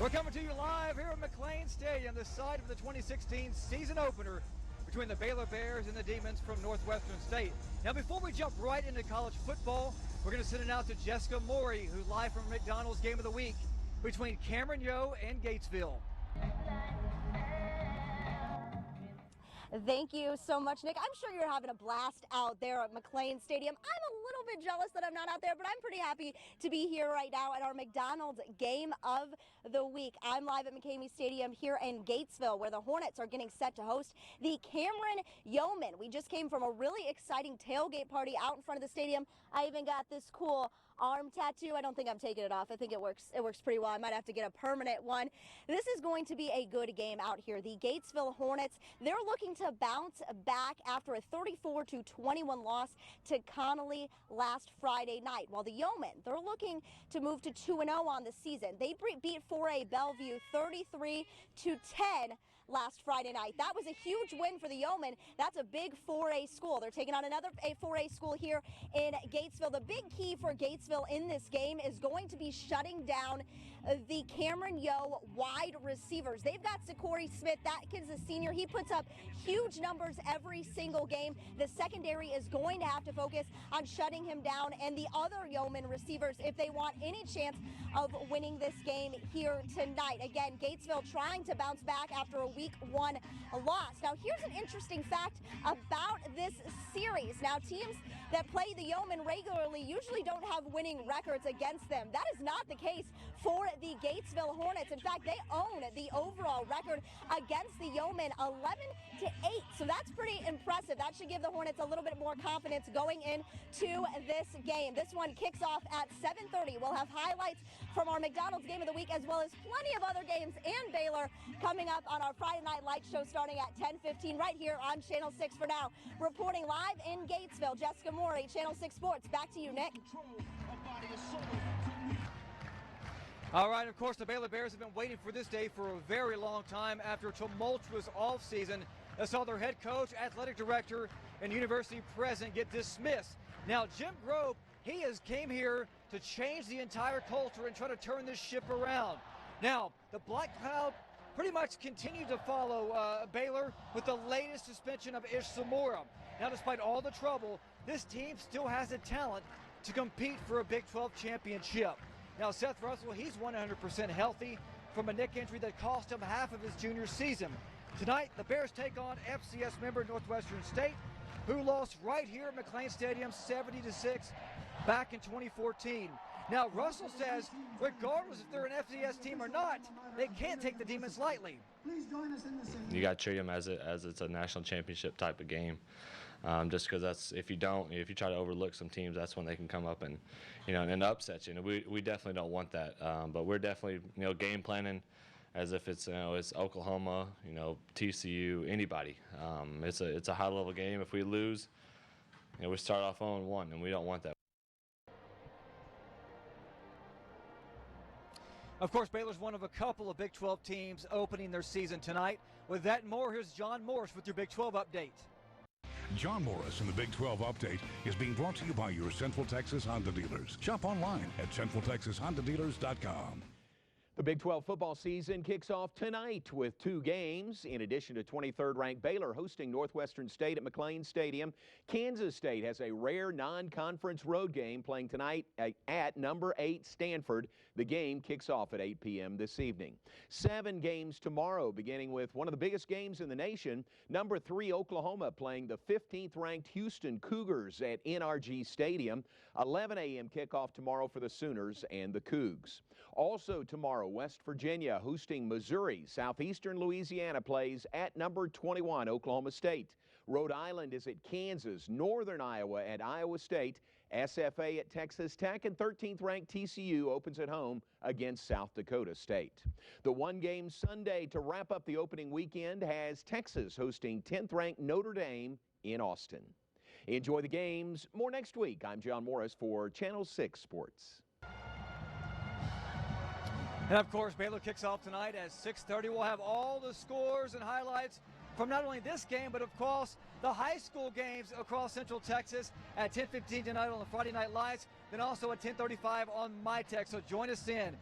We're coming to you live here at McLean Stadium, the site of the 2016 season opener between the Baylor Bears and the Demons from Northwestern State. Now, before we jump right into college football, we're going to send it out to Jessica Morey, who's live from McDonald's Game of the Week between Cameron Yo and Gatesville. Thank you so much, Nick. I'm sure you're having a blast out there at McLean Stadium. I'm a little bit jealous that I'm not out there, but I'm pretty happy to be here right now at our McDonald's Game of the Week. I'm live at McCamey Stadium here in Gatesville, where the Hornets are getting set to host the Cameron Yeomen. We just came from a really exciting tailgate party out in front of the stadium. I even got this cool arm tattoo. I don't think I'm taking it off. I think it works pretty well. I might have to get a permanent one. This is going to be a good game out here. The Gatesville Hornets, they're looking to bounce back after a 34-21 loss to Connolly last Friday night, while the Yeomen, they're looking to move to 2-0 on the season. They beat 4A Bellevue 33-10 last Friday night. That was a huge win for the Yeomen. That's a big 4A school. They're taking on another 4A school here in Gatesville. The big key for Gatesville in this game is going to be shutting down the Cameron Yo wide receivers. They've got Corey Smith. That kid's a senior. He puts up huge numbers every single game. The secondary is going to have to focus on shutting him down, and the other Yeoman receivers, if they want any chance of winning this game here tonight. Again, Gatesville trying to bounce back after a week 1 loss. Now, here's an interesting fact about this series. Now, teams that play the Yeomen regularly usually don't have winning records against them. That is not the case for the Gatesville Hornets. In fact, they own the overall record against the Yeomen, 11-8. So that's pretty impressive. That should give the Hornets a little bit more confidence going into this game. This one kicks off at 7:30. We'll have highlights from our McDonald's Game of the Week, as well as plenty of other games and Baylor coming up on our Friday Night Light show starting at 10:15 right here on Channel 6. For now, reporting live in Gatesville, Jessica Morey, Channel 6 Sports. Back to you, Nick. All right, of course, the Baylor Bears have been waiting for this day for a very long time after a tumultuous offseason that saw their head coach, athletic director, and university president get dismissed. Now, Jim Grove, came here to change the entire culture and try to turn this ship around. Now, the Black Cloud pretty much continued to follow Baylor with the latest suspension of Ish Zamora. Now, despite all the trouble, this team still has the talent to compete for a Big 12 championship. Now, Seth Russell, he's 100% healthy from a neck injury that cost him half of his junior season. Tonight, the Bears take on FCS member Northwestern State, who lost right here at McLean Stadium 70-6 back in 2014. Now, Russell says, regardless if they're an FCS team or not, they can't take the Demons lightly. You got to treat them as it's a national championship type of game. Just because if you try to overlook some teams, that's when they can come up and, and upset you. We definitely don't want that. But we're definitely, game planning as if it's, it's Oklahoma, TCU, anybody. It's a high level game. If we lose, we start off 0-1, and we don't want that. Of course, Baylor's one of a couple of Big 12 teams opening their season tonight. With that and more, here's John Morris with your Big 12 update. John Morris in the Big 12 Update is being brought to you by your Central Texas Honda dealers. Shop online at centraltexashondadealers.com. The Big 12 football season kicks off tonight with 2 games. In addition to 23rd-ranked Baylor hosting Northwestern State at McLean Stadium, Kansas State has a rare non-conference road game playing tonight at number 8 Stanford. The game kicks off at 8 p.m. this evening. 7 games tomorrow, beginning with one of the biggest games in the nation, number 3 Oklahoma playing the 15th-ranked Houston Cougars at NRG Stadium. 11 a.m. kickoff tomorrow for the Sooners and the Cougs. Also tomorrow, West Virginia hosting Missouri. Southeastern Louisiana plays at number 21 Oklahoma State. Rhode Island is at Kansas. Northern Iowa at Iowa State. SFA at Texas Tech, and 13th-ranked TCU opens at home against South Dakota State. The one-game Sunday to wrap up the opening weekend has Texas hosting 10th-ranked Notre Dame in Austin. Enjoy the games. More next week. I'm John Morris for Channel 6 Sports. And of course, Baylor kicks off tonight at 6:30. We'll have all the scores and highlights from not only this game, but of course the high school games across Central Texas at 10:15 tonight on the Friday Night Lights, then also at 10:35 on MyTech. So join us in.